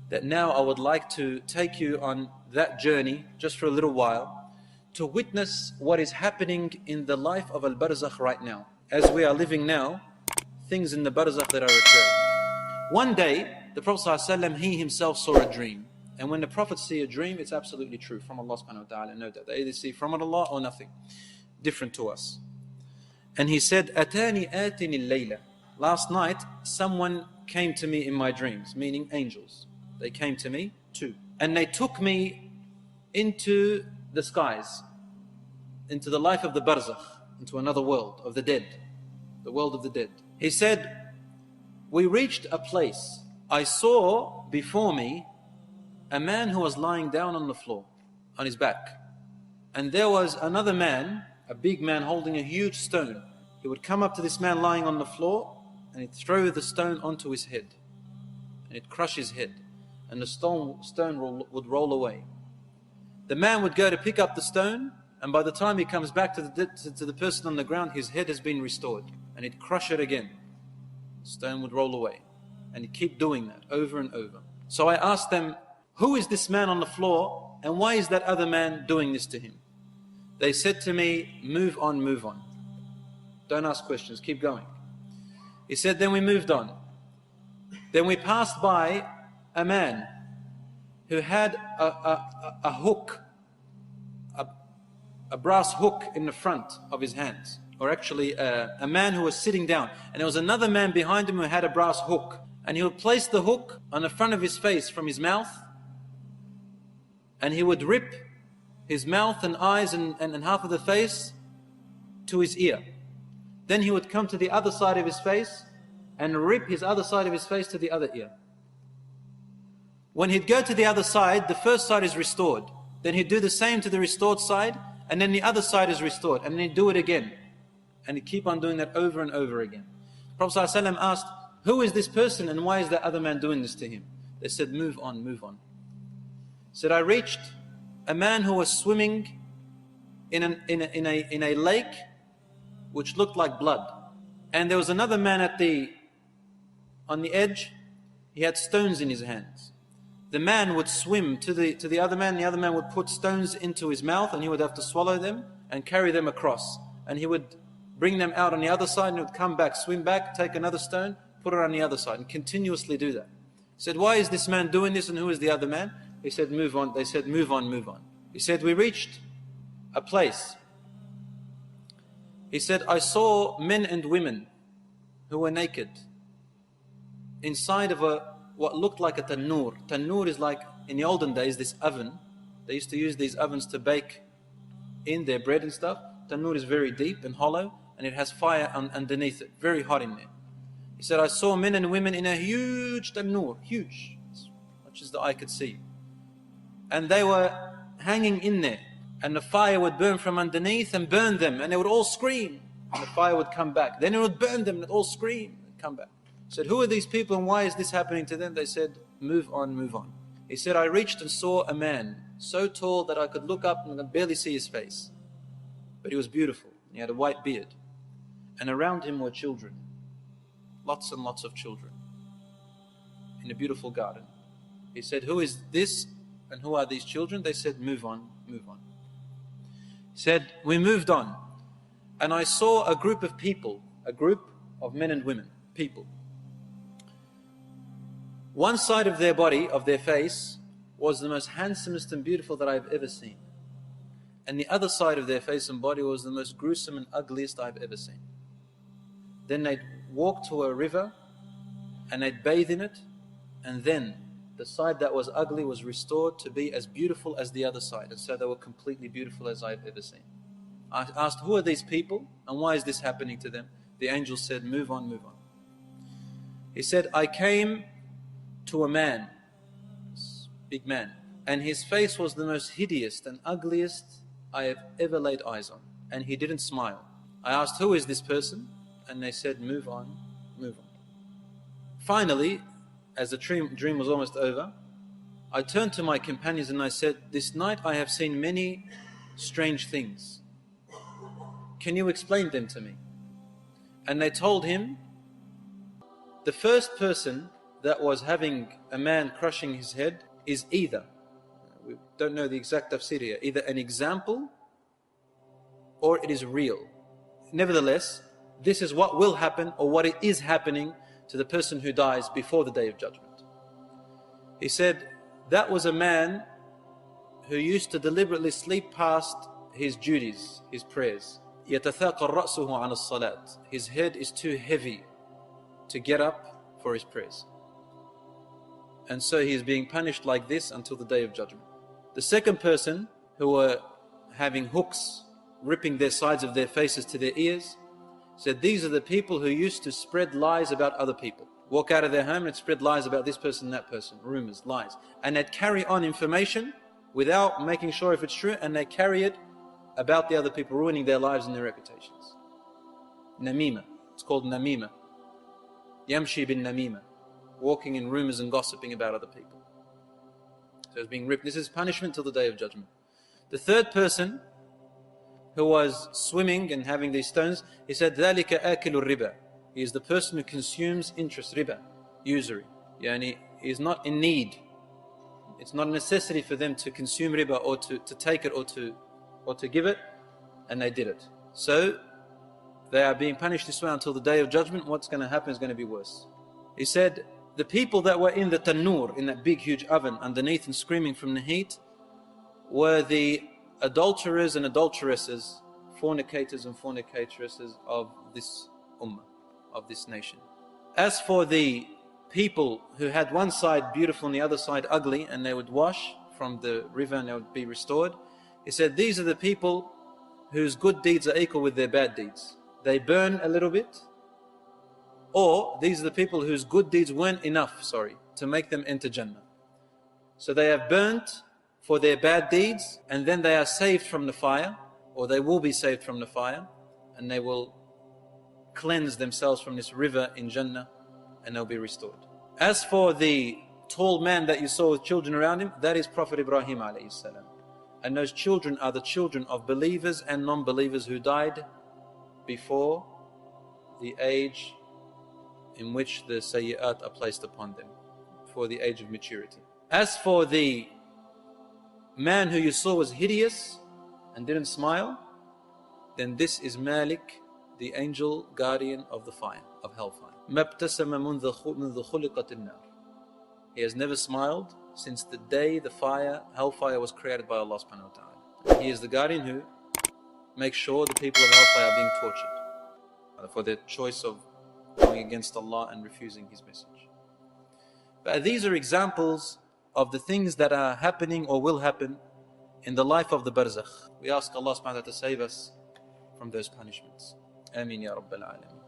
that now I would like to take you on that journey just for a little while to witness what is happening in the life of Al-Barzakh right now. As we are living now, things in the Barzakh that are occurring. One day, the Prophet ﷺ, he himself saw a dream. And when the Prophet see a dream, it's absolutely true from Allah subhanahu wa ta'ala. No doubt. They either see from Allah or nothing. Different to us. And he said, Atani atini layla. Last night, someone came to me in my dreams, meaning angels. They came to me too. And they took me into the skies, into the life of the Barzakh, into another world of the dead, the world of the dead. He said, we reached a place. I saw before me a man who was lying down on the floor, on his back. And there was another man, a big man holding a huge stone. He would come up to this man lying on the floor and he'd throw the stone onto his head. And it'd crush his head. And the stone would roll away. The man would go to pick up the stone, and by the time he comes back to the person on the ground, his head has been restored. And he'd crush it again. The stone would roll away. And he'd keep doing that over and over. So I asked them, who is this man on the floor, and why is that other man doing this to him? They said to me, move on, move on. Don't ask questions, keep going. He said, then we moved on. Then we passed by a man who had a hook, a brass hook in the front of his hands. Or actually a man who was sitting down. And there was another man behind him who had a brass hook. And he would place the hook on the front of his face from his mouth. And he would rip his mouth and eyes and half of the face to his ear. Then he would come to the other side of his face and rip his other side of his face to the other ear. When he'd go to the other side, the first side is restored. Then he'd do the same to the restored side, and then the other side is restored. And then he'd do it again. And he'd keep on doing that over and over again. Prophet ﷺ asked, who is this person and why is that other man doing this to him? They said, move on, move on. He said, I reached a man who was swimming in a lake which looked like blood. And there was another man on the edge. He had stones in his hands. The man would swim to the other man. The other man would put stones into his mouth and he would have to swallow them and carry them across. And he would bring them out on the other side and he would come back, swim back, take another stone, put it on the other side and continuously do that. He said, why is this man doing this and who is the other man? He said, move on. They said, move on, move on. He said, we reached a place. He said, I saw men and women who were naked inside of what looked like a tannoor. Tannoor is like, in the olden days, this oven. They used to use these ovens to bake in their bread and stuff. Tannoor is very deep and hollow, and it has fire underneath it, very hot in there. He said, I saw men and women in a huge tannoor, huge, as much as the eye could see. And they were hanging in there, and the fire would burn from underneath and burn them, and they would all scream, and the fire would come back. Then it would burn them, and they'd all scream and come back. He said, who are these people and why is this happening to them? They said, move on, move on. He said, I reached and saw a man so tall that I could look up and could barely see his face. But he was beautiful. He had a white beard. And around him were children. Lots and lots of children. In a beautiful garden. He said, who is this and who are these children? They said, move on, move on. He said, we moved on. And I saw a group of people, a group of men and women, people. One side of their body, of their face, was the most handsomest and beautiful that I've ever seen. And the other side of their face and body was the most gruesome and ugliest I've ever seen. Then they'd walk to a river and they'd bathe in it, and then the side that was ugly was restored to be as beautiful as the other side. And so they were completely beautiful as I've ever seen. I asked, who are these people and why is this happening to them? The angel said, move on, move on. He said, I came to a man, this big man, and his face was the most hideous and ugliest I have ever laid eyes on. And he didn't smile. I asked, who is this person? And they said, move on, move on. Finally, as the dream was almost over, I turned to my companions and I said, this night I have seen many strange things. Can you explain them to me? And they told him, the first person that was having a man crushing his head is either, we don't know the exact tafsir here, either an example or it is real. Nevertheless, this is what will happen or what it is happening to the person who dies before the Day of Judgment. He said that was a man who used to deliberately sleep past his duties, his prayers. يَتَثَاقَ رَأْسُهُ عَنَ الصَّلَاةِ. His head is too heavy to get up for his prayers. And so he is being punished like this until the Day of Judgment. The second person who were having hooks ripping their sides of their faces to their ears said these are the people who used to spread lies about other people. Walk out of their home and spread lies about this person, that person, rumors, lies. And they'd carry on information without making sure if it's true, and they carry it about the other people, ruining their lives and their reputations. Namima. It's called namima. Yamshi bin namima. Walking in rumors and gossiping about other people. So it's being ripped. This is punishment till the Day of Judgment. The third person who was swimming and having these stones, he said, ذَلِكَ آكِلُ الرِّبَى. He is the person who consumes interest, riba, usury. Yani he is not in need. It's not a necessity for them to consume riba or to take it or to give it, and they did it. So they are being punished this way until the Day of Judgment. What's going to happen is going to be worse. He said the people that were in the tanur, in that big huge oven underneath and screaming from the heat, were the adulterers and adulteresses, fornicators and fornicatresses of this ummah, of this nation. As for the people who had one side beautiful and the other side ugly, and they would wash from the river and they would be restored, he said these are the people whose good deeds are equal with their bad deeds. They burn a little bit, or these are the people whose good deeds weren't enough, to make them enter Jannah. So they have burnt for their bad deeds, and then they are saved from the fire, or they will be saved from the fire, and they will cleanse themselves from this river in Jannah, and they'll be restored. As for the tall man that you saw with children around him, that is Prophet Ibrahim alayhi salam. And those children are the children of believers and non-believers who died before the age in which the sayyi'at are placed upon them, for the age of maturity. As for the man who you saw was hideous and didn't smile, then this is Malik, the angel guardian of the fire, of hellfire. مَبْتَسَمَ مُنْذَ خُلِقَتِ النَّارِ. He has never smiled since the day the hellfire was created by Allah subhanahu wa ta'ala. He is the guardian who makes sure the people of hellfire are being tortured for their choice of going against Allah and refusing His message. But these are examples of the things that are happening or will happen in the life of the barzakh. We ask Allah subhanahu wa ta'ala to save us from those punishments. Ameen ya Rabbal Alameen.